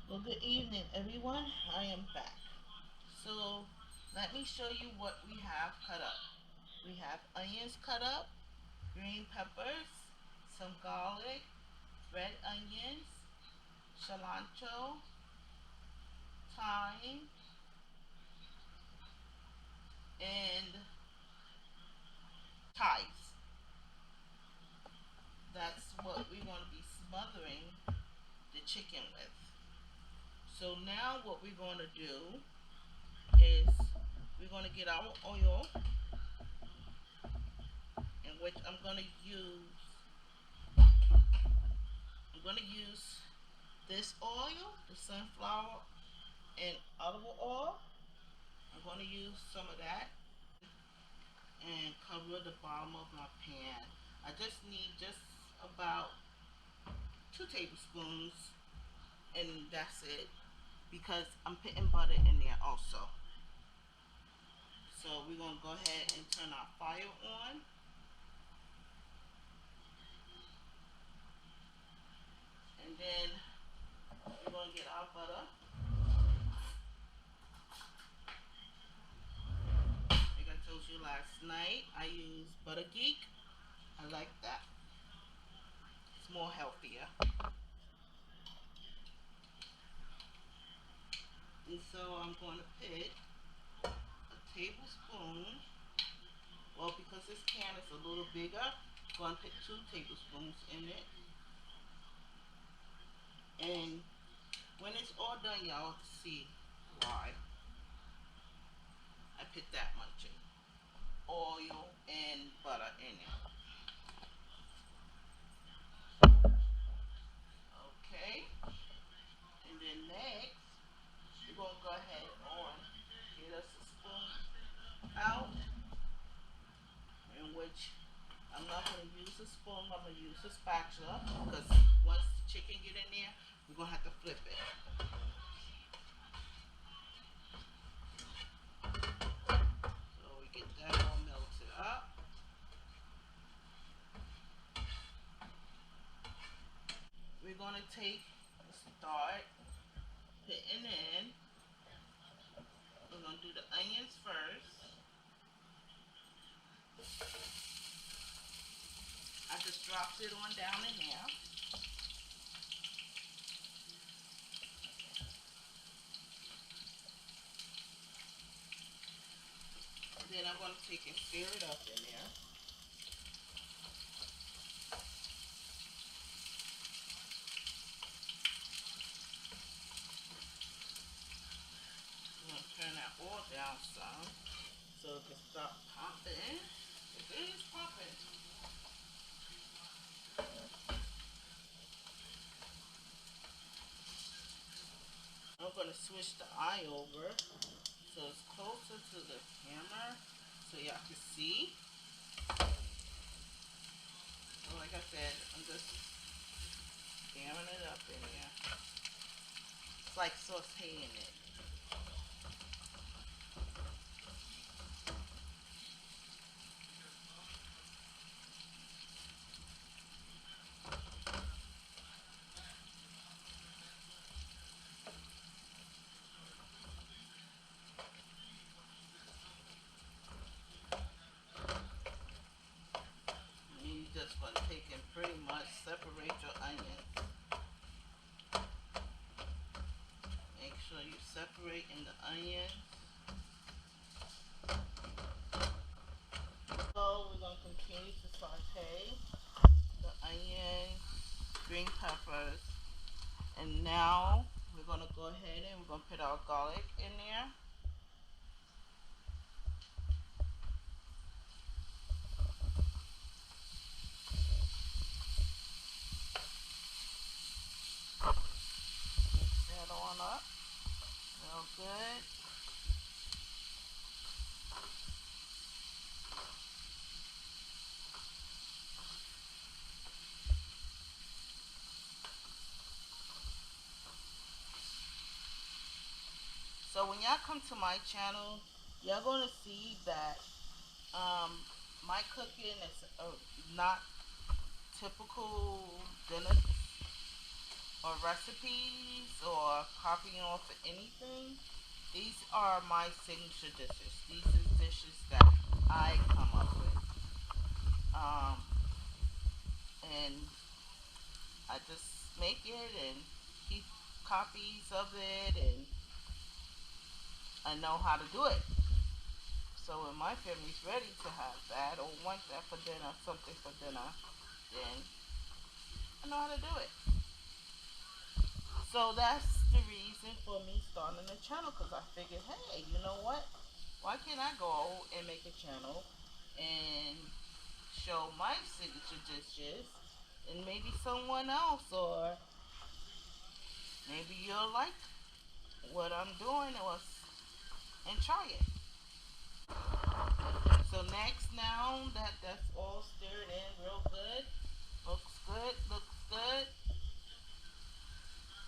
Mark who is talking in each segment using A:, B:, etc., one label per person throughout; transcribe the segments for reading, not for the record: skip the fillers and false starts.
A: Well, good evening, everyone. I am back. So, let me show you what we have cut up. We have onions cut up, green peppers, some garlic, red onions, cilantro, thyme, and chives. That's what we're going to be smothering the chicken with. So, now what we're going to do is we're going to get our oil, in which I'm going to use this oil, the sunflower and olive oil. I'm going to use some of that and cover the bottom of my pan. I just need just about 2 tablespoons, and that's it, because I'm putting butter in there also. So we're going to go ahead and turn our fire on, and then we're going to get our butter. Like I told you last night, I use Butter Geek. I like that. It's more healthier. And so I'm going to put a tablespoon. Well, because this can is a little bigger, I'm going to put 2 tablespoons in it. And when it's all done, y'all see why I put that much in. Oil and butter in it. Okay. And then next, we're going to go ahead and get us a spoon out, in which I'm not going to use a spoon, I'm going to use a spatula, because once the chicken get in there, we're going to have to flip it. So we get that all melted up. We're going to start putting in, we're going to do the onions first. I just dropped it on down in there. Then I'm going to take and stir it up in there. I'm going to turn that oil down some so it can stop popping. It is popping. I'm going to switch the eye over so it's closer to the camera so y'all can see. So like I said, I'm just stirring it up in there. It's like sauteing it. And you just going to take and pretty much separate your onions. Make sure you separate in the onions. So we're going to continue to saute the onions, green peppers, and now we're going to go ahead and we're going to put our garlic in there. Mix that on up real good. So when y'all come to my channel, y'all going to see that my cooking is not typical dinner or recipes or copying off of anything. These are my signature dishes. These are dishes that I come up with. Um, and I just make it and keep copies of it, and I know how to do it. So when my family's ready to have that or want that for dinner, something for dinner, then I know how to do it. So that's the reason for me starting a channel, because I figured, hey, you know what? Why can't I go and make a channel and show my signature dishes, and maybe someone else, or maybe you'll like what I'm doing, or and try it. So next, now that that's all stirred in real good, looks good, looks good.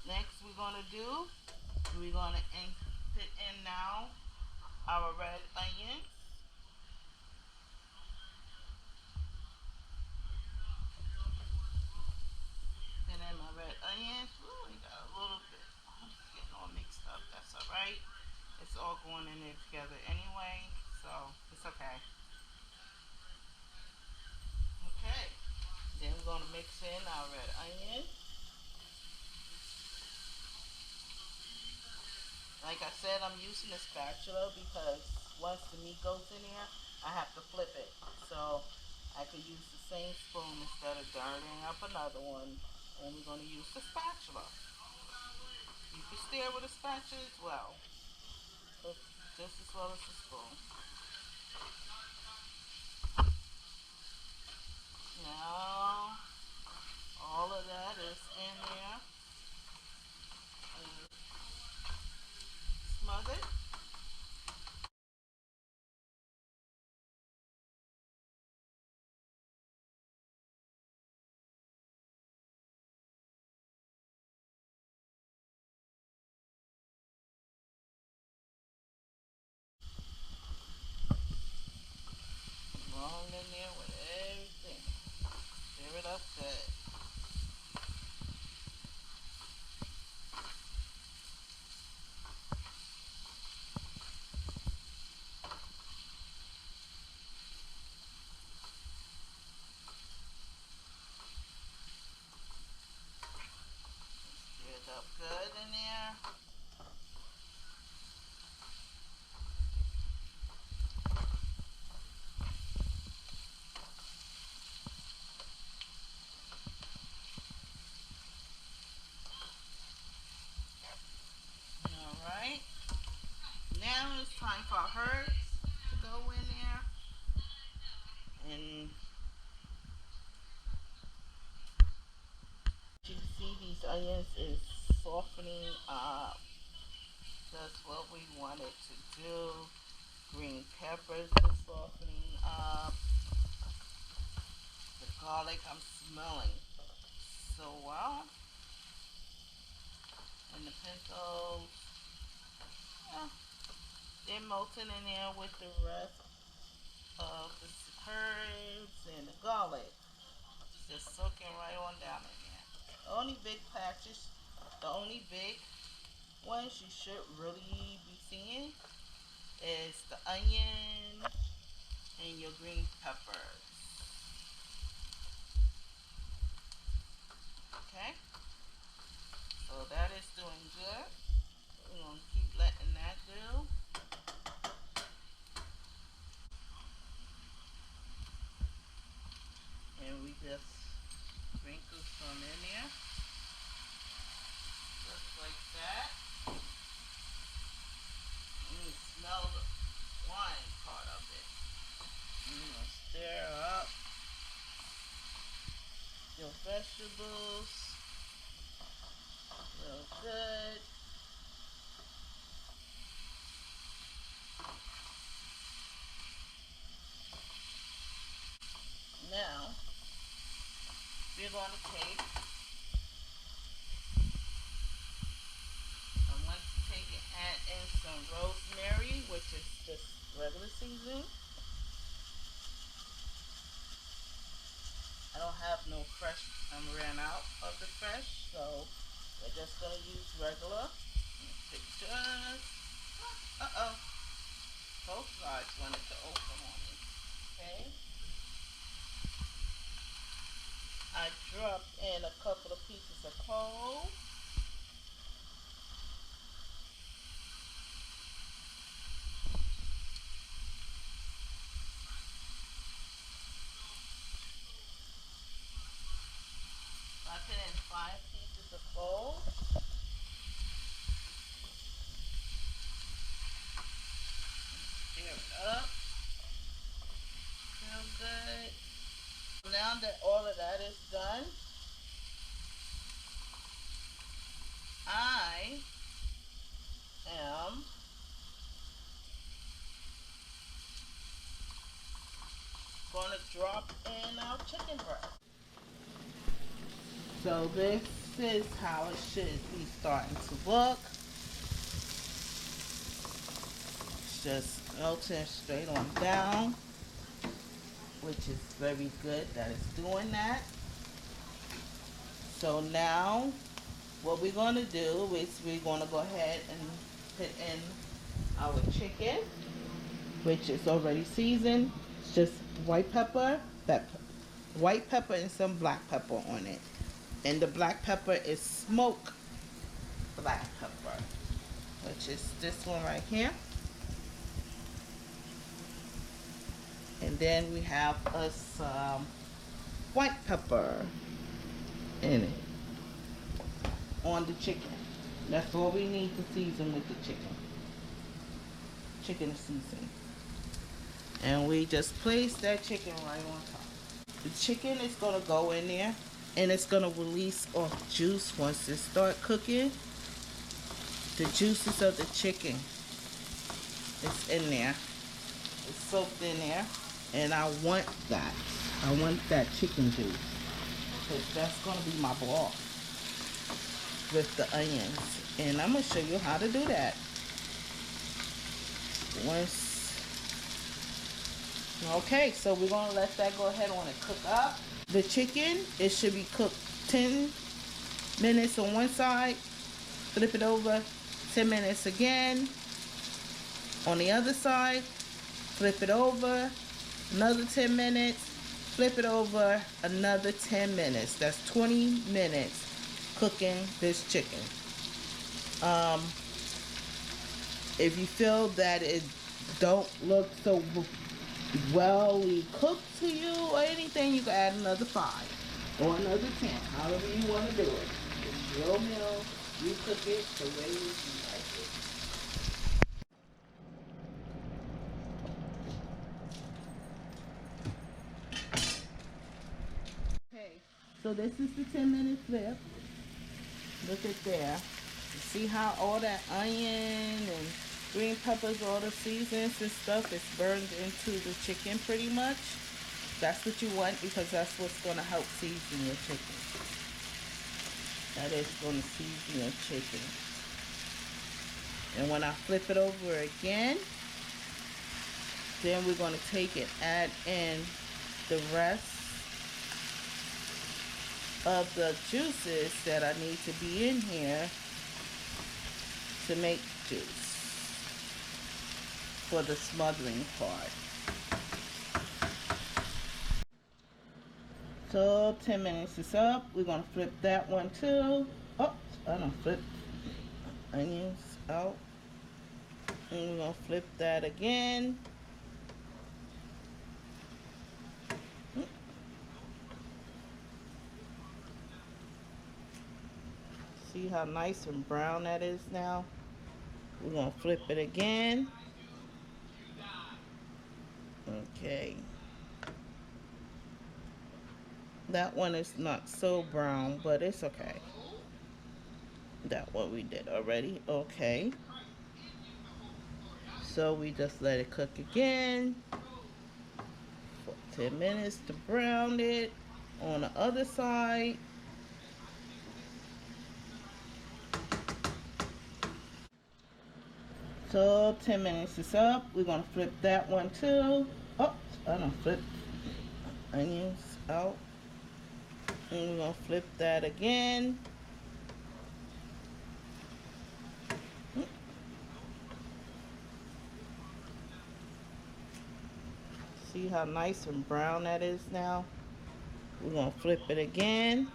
A: Next we're gonna put in now our red onions. Put in my red onions. Ooh, we got a little bit. It's getting all mixed up. That's all right. It's all going in there together anyway, so it's okay. Okay. Then we're gonna mix in our red onion. Like I said, I'm using a spatula because once the meat goes in here, I have to flip it. So I could use the same spoon instead of dirtying up another one. And we're going to use the spatula. You can stir with a spatula as well, but just as well as the spoon. Now, all of that is in there. Smothered. Thrown in there with everything. Stir it up good. Stir it up good in there. Alright. Now it's time for our herbs to go in there. And you can see these onions is softening up. That's what we wanted to do. Green peppers is softening up. The garlic I'm smelling so well. And the pintos, yeah, they're melting in there with the rest of the herbs and the garlic. Just soaking right on down in there. The only big patches, the only big ones you should really be seeing is the onion and your green peppers. Okay, so that is doing good. We're gonna keep letting that do. And we just sprinkle some in there, just like that. You smell the wine part of it. You're gonna stir up your vegetables real good. Now we're gonna take, I want to take and add in some rosemary, which is just regular seasoning. I don't have no fresh, I ran out of the fresh, so We're just gonna use regular pictures. Uh-oh. Both sides wanted to open on me. Okay. I dropped in a couple of pieces of coal. I put in 5 pieces of coal. Stir it up. Real good. Now that all of that is done, I am going to drop in our chicken breast. So this is how it should be starting to look. It's just melting straight on down, which is very good that it's doing that. So now what we're going to do is we're going to go ahead and put in our chicken, which is already seasoned. It's just white pepper, white pepper and some black pepper on it. And the black pepper is smoked black pepper, which is this one right here. And then we have some white pepper in it on the chicken. That's all we need to season with the chicken. Chicken is seasoned. And we just place that chicken right on top. The chicken is going to go in there and it's going to release off juice once it start cooking. The juices of the chicken is in there. It's soaked in there. And I want that. I want that chicken juice. Because that's going to be my broth with the onions. And I'm going to show you how to do that. Okay, so we're going to let that go ahead on and cook up. The chicken, it should be cooked 10 minutes on one side. Flip it over, 10 minutes again. On the other side, flip it over, another 10 minutes. Flip it over, another 10 minutes. That's 20 minutes cooking this chicken. If you feel that it don't look so well cooked to you or anything, you can add another 5 or another 10, however you want to do it. It's your meal. You cook it the way you like it. Okay, so this is the 10-minute flip. Look at there. You see how all that onion and green peppers, all the seasons and stuff is burned into the chicken pretty much. That's what you want because that's what's going to help season your chicken. That is going to season your chicken. And when I flip it over again, then we're going to take it, add in the rest of the juices that I need to be in here to make juice for the smothering part. So 10 minutes is up. We're going to flip that one too. Oh, I don't flip onions out. And we're going to flip that again. See how nice and brown that is now? We're going to flip it again. Okay. That one is not so brown, but it's okay. That one we did already. Okay. So we just let it cook again for 10 minutes to brown it on the other side. So 10 minutes is up. We're going to flip that one too. Oh, I don't flip onions out. And we're going to flip that again. See how nice and brown that is now? We're gonna flip it again.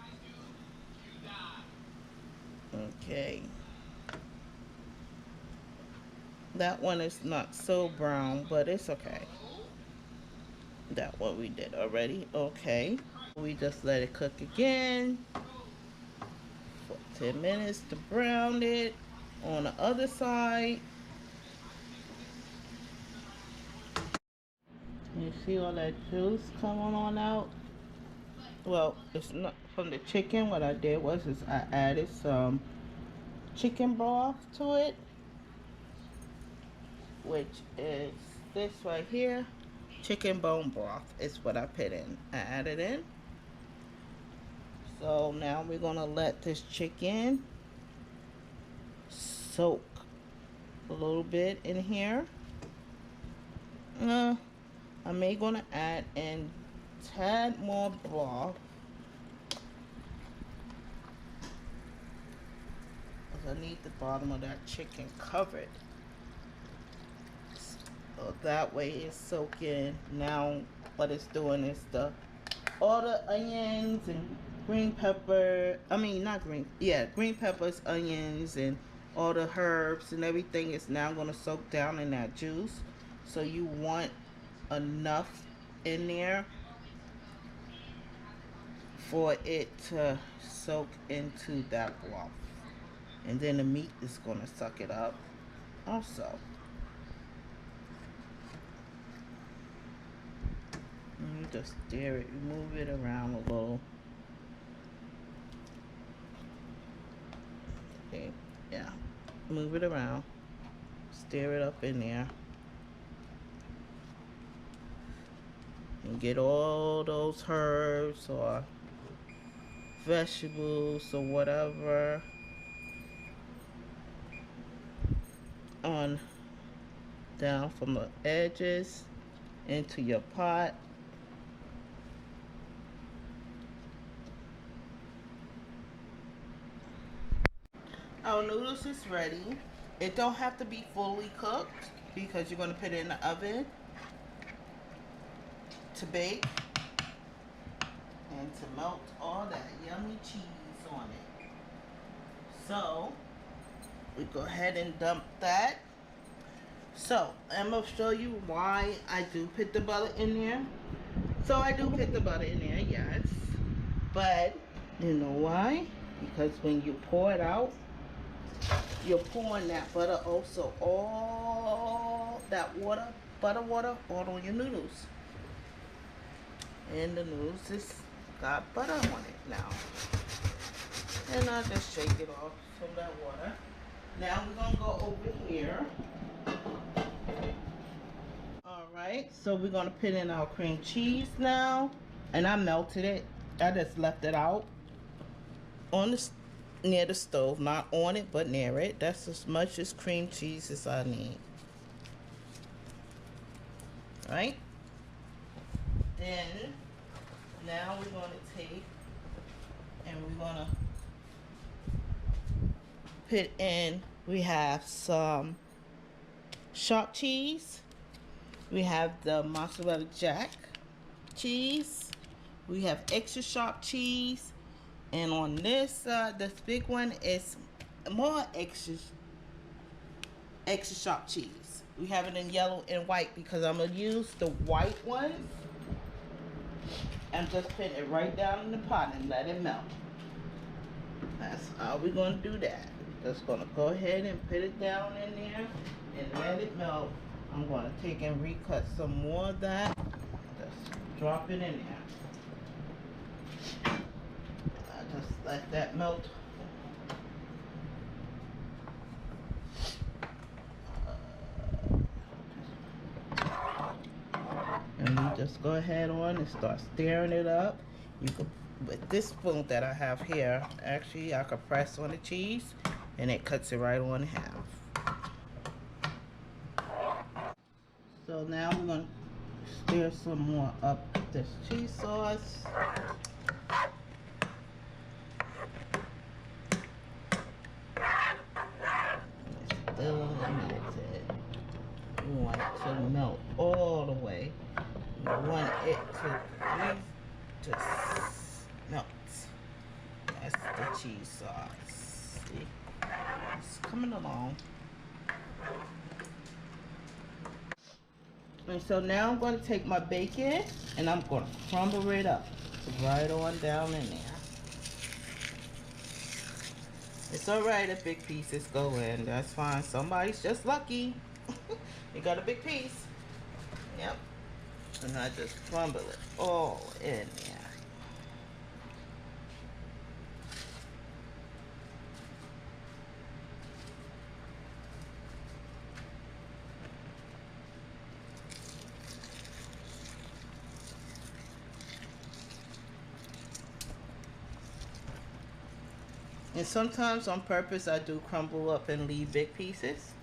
A: Okay. That one is not so brown, but it's okay. That what we did already. Okay. We just let it cook again for 10 minutes to brown it. On the other side. You see all that juice coming on out? Well, it's not from the chicken. What I did was I added some chicken broth to it, which is this right here. Chicken bone broth is what I put in. I added in. So now we're gonna let this chicken soak a little bit in here. I may gonna add in tad more broth, because I need the bottom of that chicken covered. So that way it's soaking. Now what it's doing is all the onions and green pepper, green peppers, onions, and all the herbs and everything is now going to soak down in that juice. So you want enough in there for it to soak into that broth, and then the meat is going to suck it up also. And you just stir it, you move it around a little. Okay, yeah, move it around, stir it up in there, and get all those herbs or vegetables or whatever on down from the edges into your pot. Our noodles is ready. It don't have to be fully cooked because you're going to put it in the oven to bake and to melt all that yummy cheese on it. So we go ahead and dump that. So I'm going to show you why I do put the butter in there. So I do put the butter in there, yes. But you know why? Because when you pour it out, you're pouring that butter also, all that water, butter water, all on your noodles. And the noodles is got butter on it now. And I'll just shake it off from that water. Now we're gonna go over here. Alright, so we're gonna put in our cream cheese now. And I melted it. I just left it out on the near the stove, not on it but near it. That's as much as cream cheese as I need. Right? Then now we're going to take and we're going to put in, we have some sharp cheese, we have the mozzarella jack cheese, we have extra sharp cheese. And on this, this big one is more extra sharp cheese. We have it in yellow and white because I'm going to use the white ones. And just put it right down in the pot and let it melt. That's how we're going to do that. Just going to go ahead and put it down in there and let it melt. I'm going to take and recut some more of that. Just drop it in there. Just let that melt. And you just go ahead on and start stirring it up. You could, with this spoon that I have here, actually I could press on the cheese and it cuts it right on in half. So now we're going to stir some more up this cheese sauce. Still melted. We want it to melt all the way. You want it to just melt. That's the cheese sauce. See? It's coming along. And so now I'm going to take my bacon and I'm going to crumble it up right on down in there. It's alright if big pieces go in. That's fine. Somebody's just lucky. You got a big piece. Yep. And I just crumble it all in there. And sometimes on purpose I do crumble up and leave big pieces.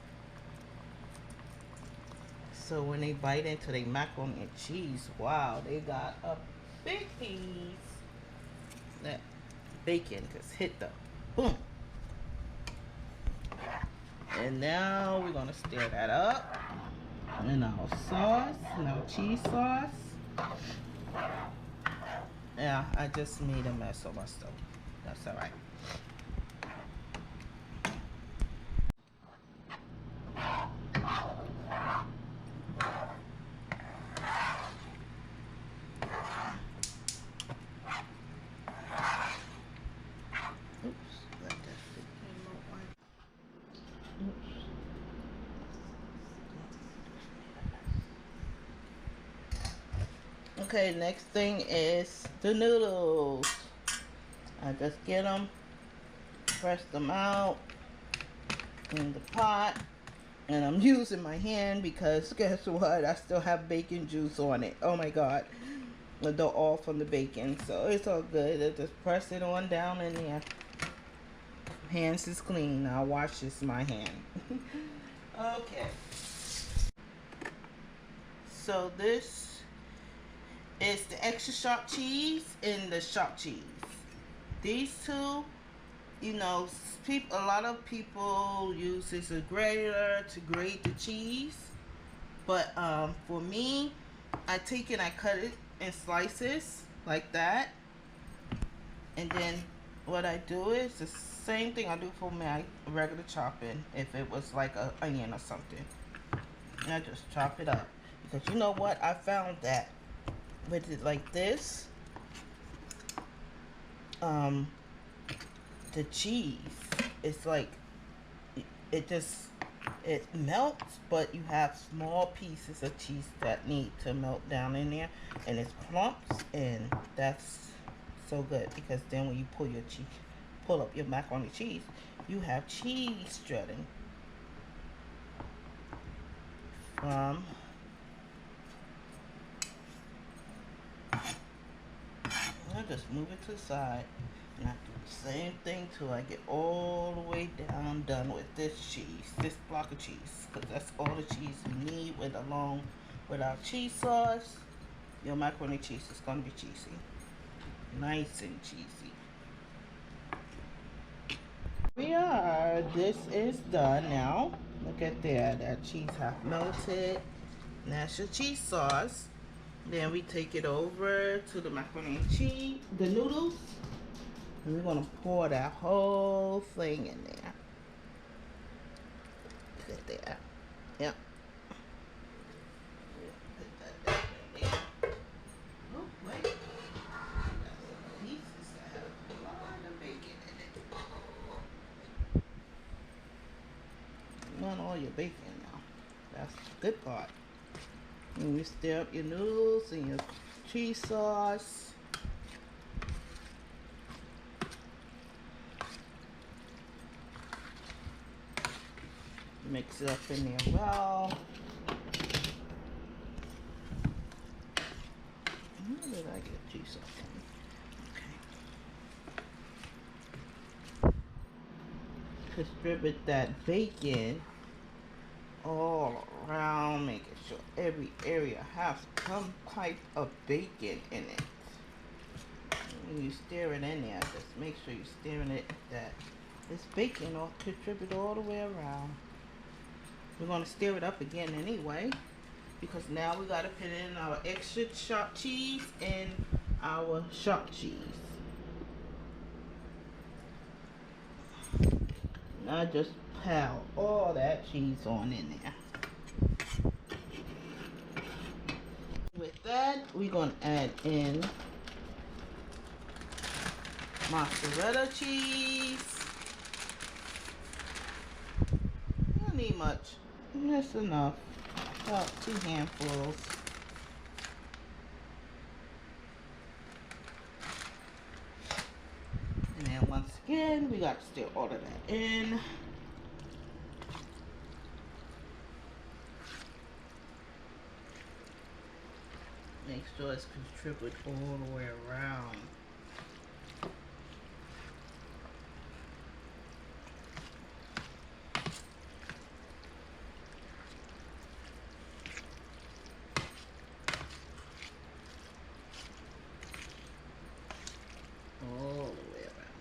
A: So when they bite into their macaroni and cheese, wow, they got a big piece. That bacon just hit the boom. And now we're gonna stir that up. And our sauce, and our cheese sauce. Yeah, I just made a mess of my stove. That's alright. Okay, next thing is the noodles. I just get them, press them out in the pot, and I'm using my hand because guess what? I still have bacon juice on it. Oh my god. They're all from the bacon, so it's all good. I just press it on down in there. Hands is clean. I'll wash this my hand. Okay. So this is the extra sharp cheese and the sharp cheese. These two, you know, a lot of people use this as a grater to grate the cheese, but for me, I take it, I cut it in slices like that, and then what I do is the same thing I do for my regular chopping. If it was like an onion or something, and I just chop it up, because you know what, I found that with it like this, the cheese, it's like it melts, but you have small pieces of cheese that need to melt down in there, and it's clumps, and that's so good, because then when you pull up your macaroni cheese, you have cheese shredding from I just move it to the side, and I do the same thing till I get all the way done with this cheese, this block of cheese, because that's all the cheese you need along with our cheese sauce. Your macaroni cheese is going to be cheesy, nice and cheesy. We are. This is done now. Look at that cheese have melted. And that's your cheese sauce. Then we take it over to the macaroni and cheese, the noodles, and we're gonna pour that whole thing in there. Put it there. Yep. Put that down in there. Oh wait, got some pieces that have a lot of bacon in it. You want all your bacon now. That's the good part. And you stir up your noodles and your cheese sauce. Mix it up in there well. Where did I get cheese sauce from? Okay. Distribute that bacon all around, making sure every area has some type of bacon in it. When you stir it in there, just make sure you're stirring it that this bacon will contribute all the way around. We're going to stir it up again anyway, because now we gotta put in our extra sharp cheese and our sharp cheese. Now just pile all that cheese on in there. With that, we're gonna add in mozzarella cheese. You don't need much. That's enough. About 2 handfuls. And then once again, we got to stir all of that in. Make sure it's contributed all the way around. All the way around.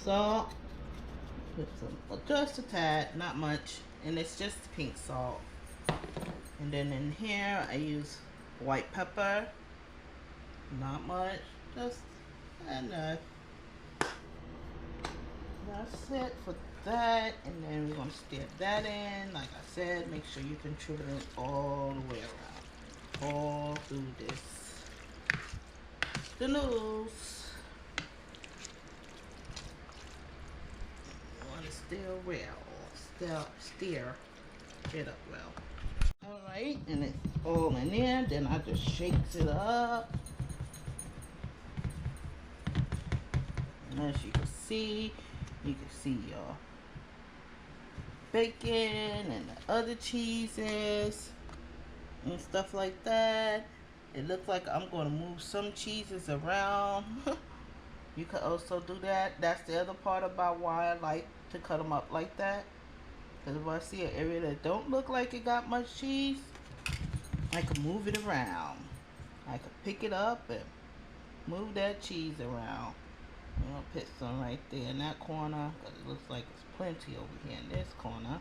A: Salt, put some, just a tad, not much, and it's just pink salt. And then in here I use white pepper, not much, just enough. That's it for that. And then we're gonna stir that in. Like I said, make sure you contribute it all the way around, all through the noodles. Stir well, stir it up well. All right, and it's all in there. Then I just shakes it up. And as you can see your bacon and the other cheeses and stuff like that. It looks like I'm going to move some cheeses around. You could also do that. That's the other part about why I like to cut them up like that. Because if I see an area that don't look like it got much cheese, I can move it around. I can pick it up and move that cheese around. I'm going to put some right there in that corner, because it looks like there's plenty over here in this corner.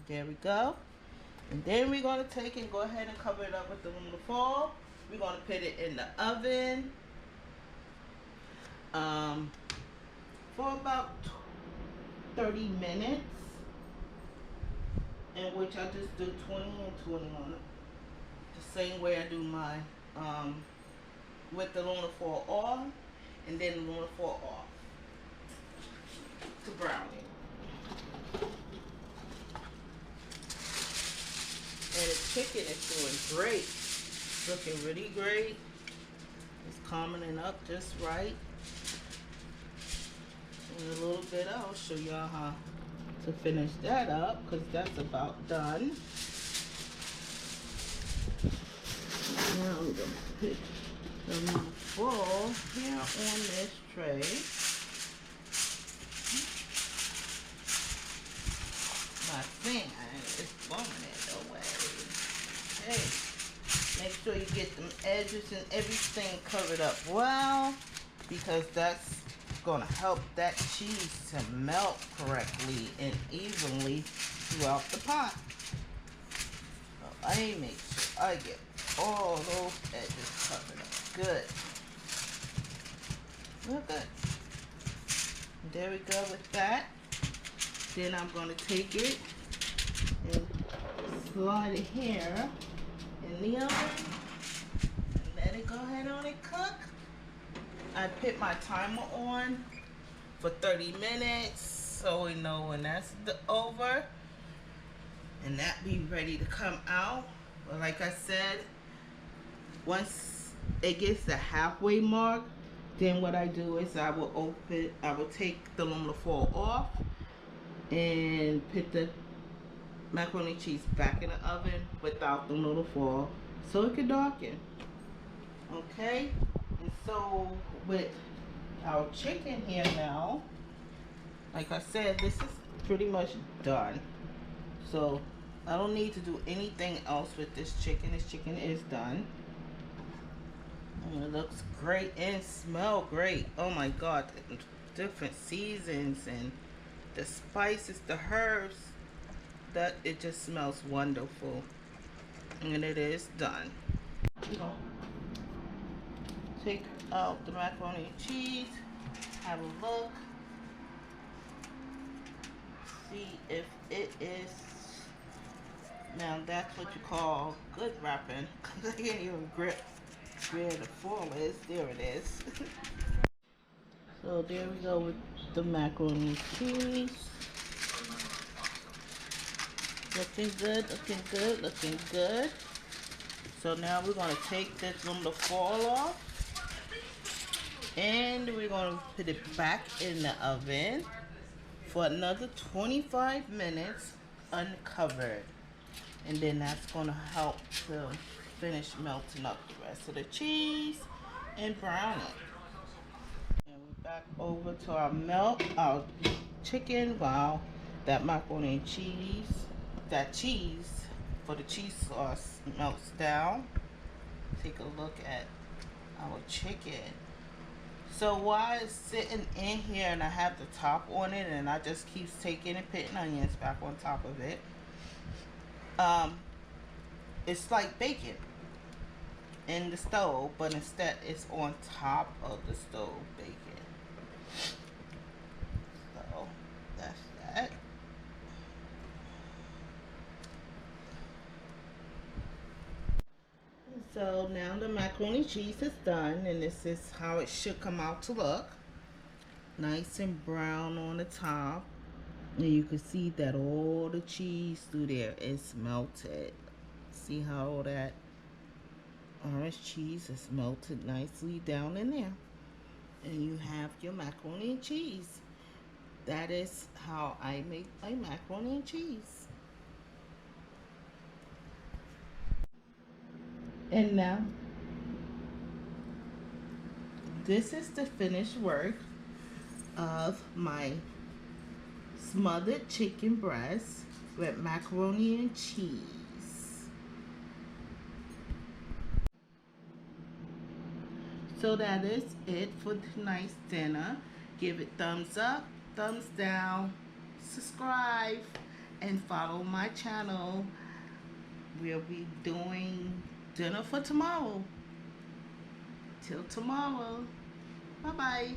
A: There we go. And then we're going to take and go ahead and cover it up with the aluminum foil. We're going to put it in the oven for about 30 minutes, in which I just do 20 and 20 on it. The same way I do my, with the aluminum foil on, and then the aluminum foil off to brown it. And the chicken is doing great. Looking really great. It's coming up just right. In a little bit, I'll show y'all how to finish that up, because that's about done. Now I'm gonna put the foil here on this tray. My fan is blowing it away. Okay. Make sure you get them edges and everything covered up well, because that's going to help that cheese to melt correctly and evenly throughout the pot. So I make sure I get all those edges covered up. Good. Real good. There we go with that. Then I'm going to take it and slide it here in the oven and let it go ahead on and cook. I put my timer on for 30 minutes so we know when that's over, and that be ready to come out. But like I said, once it gets the halfway mark, then what I do is I will take the aluminum foil off and put the macaroni cheese back in the oven without the aluminum foil so it can darken. Okay, and so with our chicken here now, like I said, this is pretty much done. So I don't need to do anything else with this chicken. This chicken is done. And it looks great and smell great. Oh my god, different seasons and the spices, the herbs, that it just smells wonderful. And it is done. We're gonna take out the macaroni and cheese, have a look, see if it is. Now that's what you call good wrapping, because I can't even grip where the foil is. There it is. So there we go with the macaroni and cheese. Looking good, looking good, looking good. So now we're going to take this from the foil off. And we're going to put it back in the oven for another 25 minutes uncovered. And then that's going to help to finish melting up the rest of the cheese and brown it. And we're back over to our chicken. Wow, that macaroni and cheese, that cheese for the cheese sauce melts down. Take a look at our chicken. So while it's sitting in here and I have the top on it and I just keep taking and putting onions back on top of it, it's like bacon in the stove, but instead it's on top of the stove bacon. So that's that. So now the macaroni cheese is done, and this is how it should come out to look. Nice and brown on the top. And you can see that all the cheese through there is melted. See how all that orange cheese is melted nicely down in there. And you have your macaroni and cheese. That is how I make my macaroni and cheese. And now, this is the finished work of my smothered chicken breast with macaroni and cheese. So that is it for tonight's dinner. Give it thumbs up, thumbs down, subscribe, and follow my channel. We'll be doing dinner for tomorrow. Till tomorrow. Bye-bye.